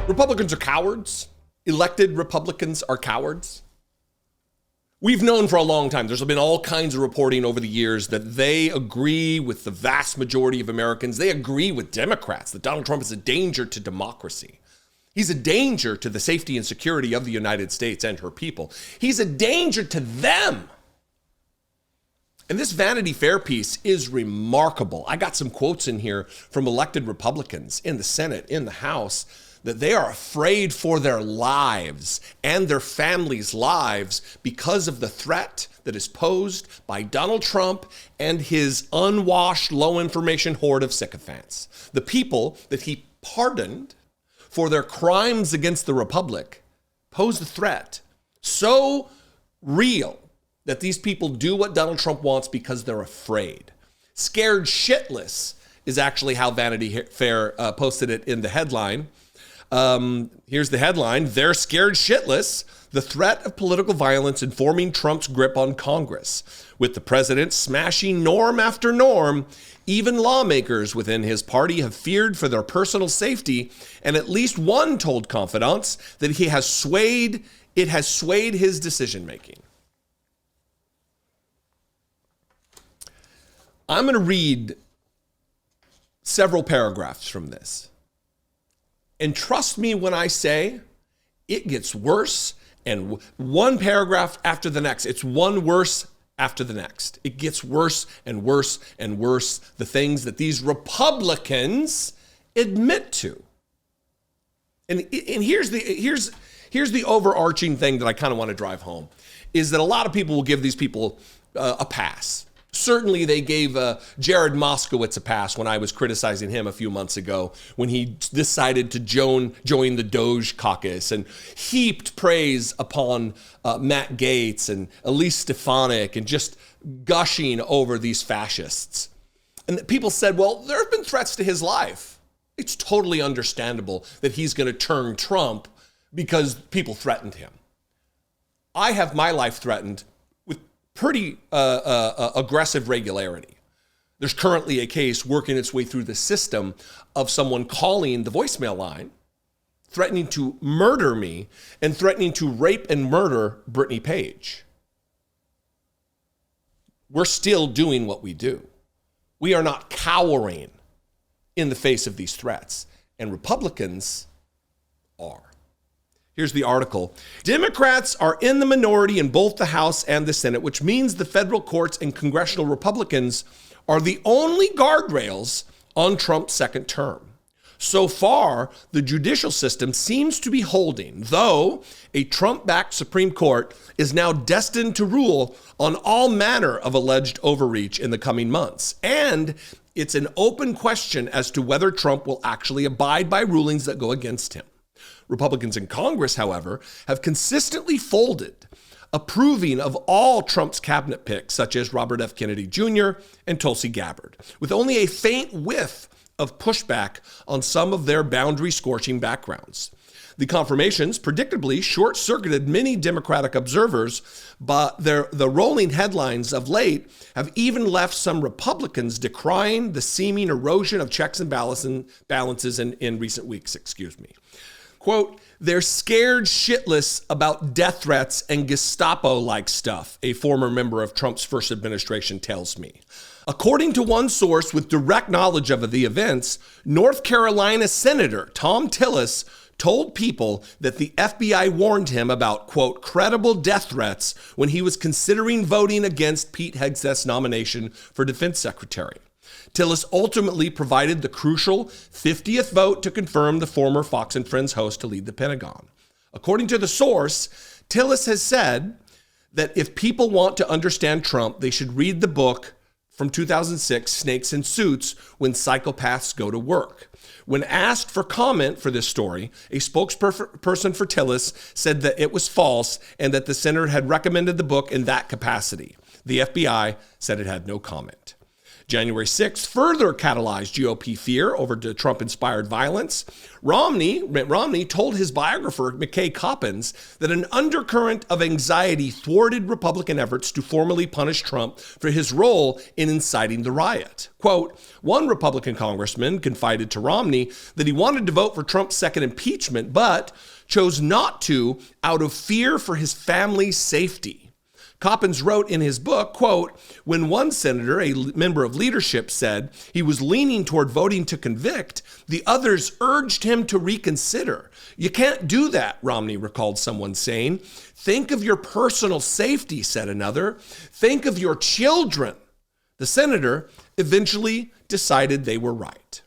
Republicans are cowards. Elected Republicans are cowards. We've known for a long time, there's been all kinds of reporting over the years that they agree with the vast majority of Americans. They agree with Democrats that Donald Trump is a danger to democracy. He's a danger to the safety and security of the United States and her people. He's a danger to them. And this Vanity Fair piece is remarkable. I got some quotes in here from elected Republicans in the Senate, in the House, that they are afraid for their lives and their families' lives because of the threat that is posed by Donald Trump and his unwashed, low-information horde of sycophants. The people that he pardoned for their crimes against the Republic pose a threat so real that these people do what Donald Trump wants because they're afraid. Scared shitless is actually how Vanity Fair posted it in the headline. Here's the headline. They're scared shitless. The threat of political violence informing Trump's grip on Congress. With the president smashing norm after norm, even lawmakers within his party have feared for their personal safety, and at least one told confidants that it has swayed his decision-making. I'm going to read several paragraphs from this. And trust me when I say it gets worse, and one paragraph after the next. It's one worse after the next. It gets worse and worse and worse, the things that these Republicans admit to. And here's the overarching thing that I kind of want to drive home, is that a lot of people will give these people a pass. Certainly they gave Jared Moskowitz a pass when I was criticizing him a few months ago when he decided to join the Doge caucus and heaped praise upon Matt Gaetz and Elise Stefanik and just gushing over these fascists. And people said, well, there have been threats to his life. It's totally understandable that he's going to turn Trump because people threatened him. I have my life threatened pretty aggressive regularity. There's currently a case working its way through the system of someone calling the voicemail line, threatening to murder me and threatening to rape and murder Brittany Page. We're still doing what we do. We are not cowering in the face of these threats, and Republicans are. Here's the article. Democrats are in the minority in both the House and the Senate, which means the federal courts and congressional Republicans are the only guardrails on Trump's second term. So far, the judicial system seems to be holding, though a Trump-backed Supreme Court is now destined to rule on all manner of alleged overreach in the coming months. And it's an open question as to whether Trump will actually abide by rulings that go against him. Republicans in Congress, however, have consistently folded, approving of all Trump's cabinet picks, such as Robert F. Kennedy Jr. and Tulsi Gabbard, with only a faint whiff of pushback on some of their boundary-scorching backgrounds. The confirmations predictably short-circuited many Democratic observers, but the rolling headlines of late have even left some Republicans decrying the seeming erosion of checks and balances in recent weeks. Quote, they're scared shitless about death threats and Gestapo-like stuff, a former member of Trump's first administration tells me. According to one source with direct knowledge of the events, North Carolina Senator Tom Tillis told people that the FBI warned him about, quote, credible death threats when he was considering voting against Pete Hegseth's nomination for defense secretary. Tillis ultimately provided the crucial 50th vote to confirm the former Fox and Friends host to lead the Pentagon. According to the source, Tillis has said that if people want to understand Trump, they should read the book from 2006, Snakes in Suits, When Psychopaths Go to Work. When asked for comment for this story, a spokesperson for Tillis said that it was false and that the senator had recommended the book in that capacity. The FBI said it had no comment. January 6th further catalyzed GOP fear over the Trump-inspired violence. Mitt Romney told his biographer, McKay Coppins, that an undercurrent of anxiety thwarted Republican efforts to formally punish Trump for his role in inciting the riot. Quote, one Republican congressman confided to Romney that he wanted to vote for Trump's second impeachment, but chose not to out of fear for his family's safety. Coppins wrote in his book, quote, when one senator, a member of leadership, said he was leaning toward voting to convict, the others urged him to reconsider. You can't do that, Romney recalled someone saying. Think of your personal safety, said another. Think of your children. The senator eventually decided they were right.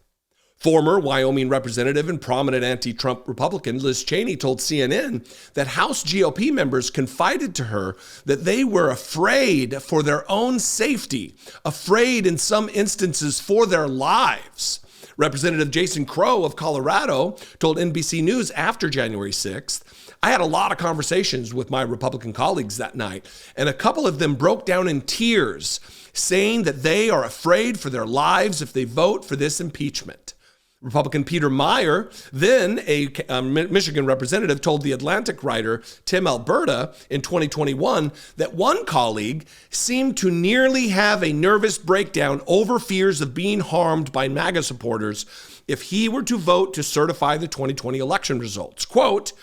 Former Wyoming representative and prominent anti-Trump Republican Liz Cheney told CNN that House GOP members confided to her that they were afraid for their own safety, afraid in some instances for their lives. Representative Jason Crow of Colorado told NBC News after January 6th, I had a lot of conversations with my Republican colleagues that night, and a couple of them broke down in tears, saying that they are afraid for their lives if they vote for this impeachment. Republican Peter Meyer, then a Michigan representative, told the Atlantic writer Tim Alberta in 2021 that one colleague seemed to nearly have a nervous breakdown over fears of being harmed by MAGA supporters if he were to vote to certify the 2020 election results. Quote,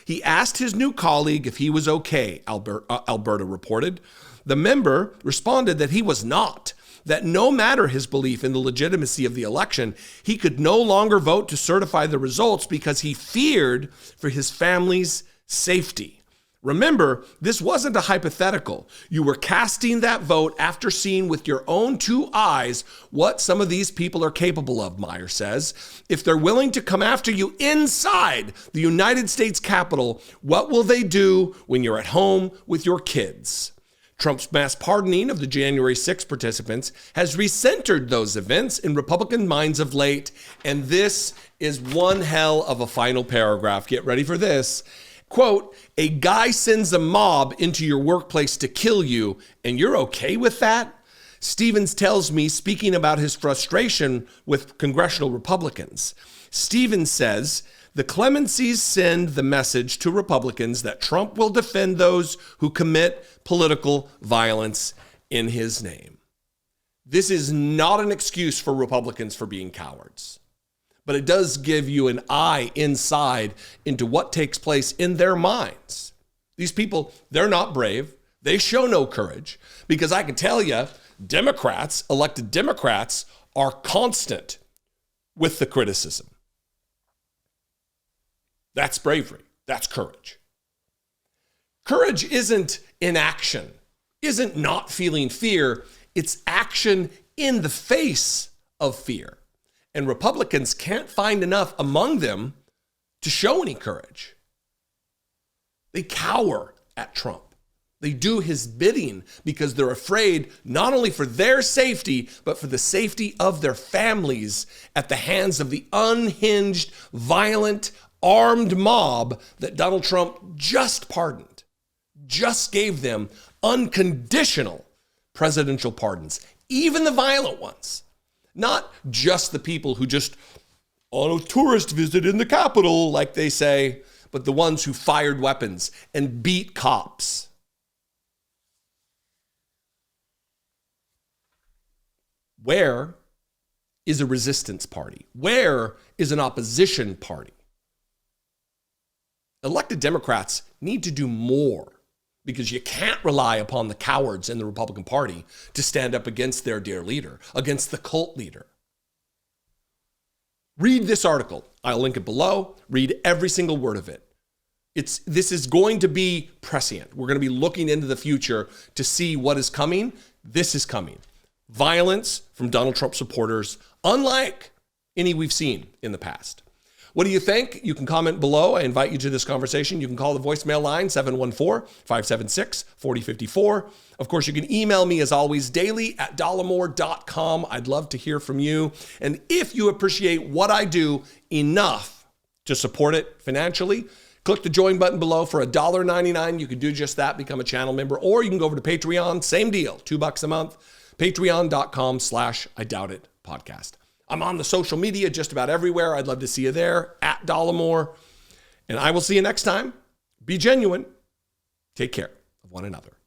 he asked his new colleague if he was okay, Alberta reported. The member responded that he was not, that no matter his belief in the legitimacy of the election, he could no longer vote to certify the results because he feared for his family's safety. Remember, this wasn't a hypothetical. You were casting that vote after seeing with your own two eyes what some of these people are capable of, Meyer says. If they're willing to come after you inside the United States Capitol, what will they do when you're at home with your kids? Trump's mass pardoning of the January 6 participants has recentered those events in Republican minds of late, and this is one hell of a final paragraph. Get ready for this. Quote, a guy sends a mob into your workplace to kill you, and you're okay with that? Stevens tells me, speaking about his frustration with congressional Republicans. Stevens says, the clemencies send the message to Republicans that Trump will defend those who commit political violence in his name. This is not an excuse for Republicans for being cowards, but it does give you an eye inside into what takes place in their minds. These people, they're not brave. They show no courage because I can tell you, Democrats, elected Democrats, are constant with the criticism. That's bravery. That's courage. Courage isn't inaction, isn't not feeling fear. It's action in the face of fear. And Republicans can't find enough among them to show any courage. They cower at Trump. They do his bidding because they're afraid not only for their safety, but for the safety of their families at the hands of the unhinged, violent, armed mob that Donald Trump just pardoned, just gave them unconditional presidential pardons, even the violent ones, not just the people who just on a tourist visit in the Capitol, like they say, but the ones who fired weapons and beat cops. Where is a resistance party? Where is an opposition party? Elected Democrats need to do more because you can't rely upon the cowards in the Republican Party to stand up against their dear leader, against the cult leader. Read this article. I'll link it below. Read every single word of it. This is going to be prescient. We're going to be looking into the future to see what is coming. This is coming. Violence from Donald Trump supporters, unlike any we've seen in the past. What do you think? You can comment below. I invite you to this conversation. You can call the voicemail line 714-576-4054. Of course, you can email me as always daily at dollemore.com. I'd love to hear from you. And if you appreciate what I do enough to support it financially, click the join button below for $1.99. You can do just that, become a channel member, or you can go over to Patreon, same deal, $2 a month. Patreon.com/IDoubtIt podcast. I'm on the social media just about everywhere. I'd love to see you there, at Dollemore. And I will see you next time. Be genuine. Take care of one another.